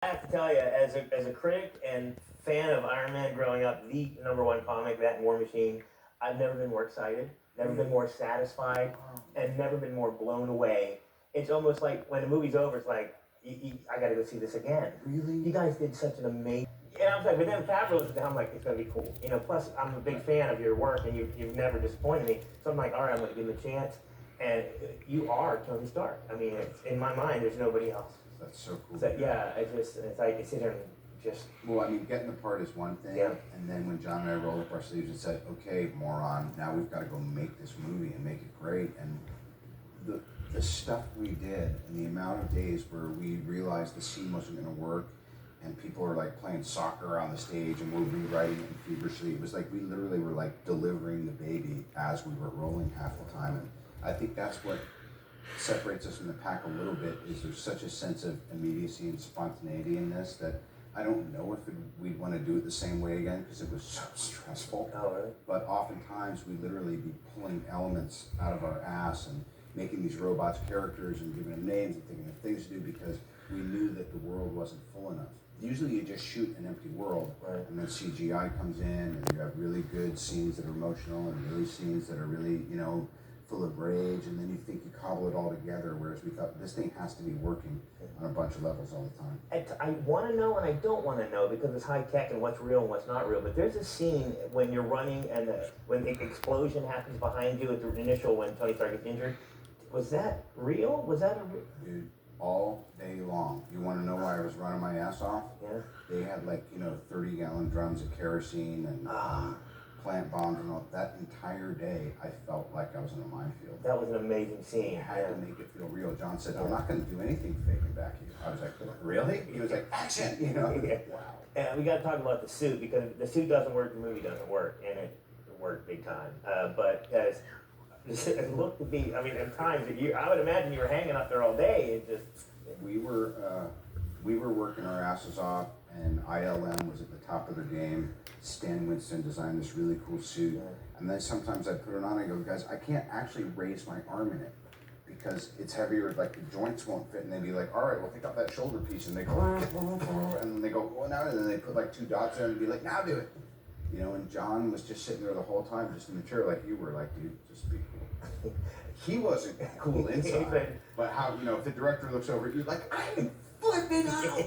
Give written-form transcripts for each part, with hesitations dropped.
I have to tell you, as a critic and fan of Iron Man growing up, the #1 comic, that and War Machine, I've never been more excited, never been more satisfied, and never been more blown away. It's almost like when the movie's over, it's like, I gotta go see this again. Really? You guys did such an amazing. And I'm like, but then Favreau was down, I'm like, it's gonna be cool. You know, plus I'm a big fan of your work, and you've never disappointed me. So I'm like, all right, I'm gonna give him a chance. And you are Tony Stark. I mean, it's, in my mind, there's nobody else. That's so cool. So, yeah, it's like I sit here and just. Well, I mean, getting the part is one thing, yeah. And then when John and I rolled up our sleeves and said, "Okay, moron, now we've got to go make this movie and make it great," and the stuff we did and the amount of days where we realized the scene wasn't going to work, and people are like playing soccer on the stage, and we're rewriting it feverishly. It was like we literally were like delivering the baby as we were rolling half the time, and I think that's what separates us from the pack a little bit. Is there's such a sense of immediacy and spontaneity in this that I don't know if we'd want to do it the same way again because it was so stressful. Oh, really? But oftentimes we literally be pulling elements out of our ass and making these robots characters and giving them names and thinking of things to do because we knew that the world wasn't full enough. Usually you just shoot an empty world, right, and then CGI comes in and you have really good scenes that are emotional and really scenes that are really, you know, full of rage, and then you think you cobble it all together, whereas we thought this thing has to be working on a bunch of levels all the time. I want to know and I don't want to know because it's high tech and what's real and what's not real, but there's a scene when you're running and when the explosion happens behind you at the initial when Tony Stark gets injured. Was that real? Was that a real? Dude, all day long. You want to know why I was running my ass off? Yeah. They had 30-gallon drums of kerosene and plant bombs and all. That entire day, I felt like I was in a minefield. That was an amazing scene. I had to make it feel real. John said, "I'm not going to do anything faking back at you." I was like, "Really?" He was like, "Action!" You know? Yeah. Wow. And we got to talk about the suit because if the suit doesn't work, the movie doesn't work, and it worked big time. But it looked to be. I mean, at times I would imagine you were hanging up there all day. It just. We were working our asses off, and ILM was at the top of their game. Stan Winston designed this really cool suit, and then sometimes I put it on and I go, "Guys, I can't actually raise my arm in it because it's heavier, like the joints won't fit." And they'd be like, "All right, well, take out that shoulder piece," and they go, and then they go, "Well, now," and then they put like 2 dots in it and be like, "Now do it." You know, and John was just sitting there the whole time, just in the chair like you were, like, "Dude, just be cool." He wasn't cool inside, but how, you know, if the director looks over at you like, "I'm flipping out,"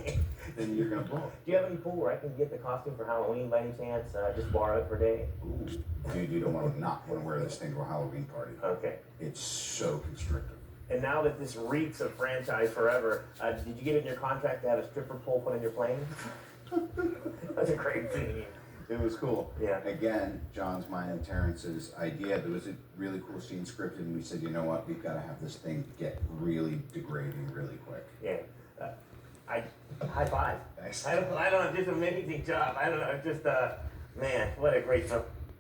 then you're gonna blow. Do you have any pool where I can get the costume for Halloween by any chance? Just borrow it for a day? Ooh, dude, you don't want to not want to wear this thing to a Halloween party. Okay. It's so constrictive. And now that this reeks of franchise forever, did you get it in your contract to have a stripper pole put on your plane? That's a great scene. It was cool. Yeah. Again, John's, mine, and Terrence's idea. There was a really cool scene scripted, and we said, you know what, we've got to have this thing get really degrading really quick. Yeah. High five. Thanks. I don't know, just an amazing job. I don't know, just, man, what a great film.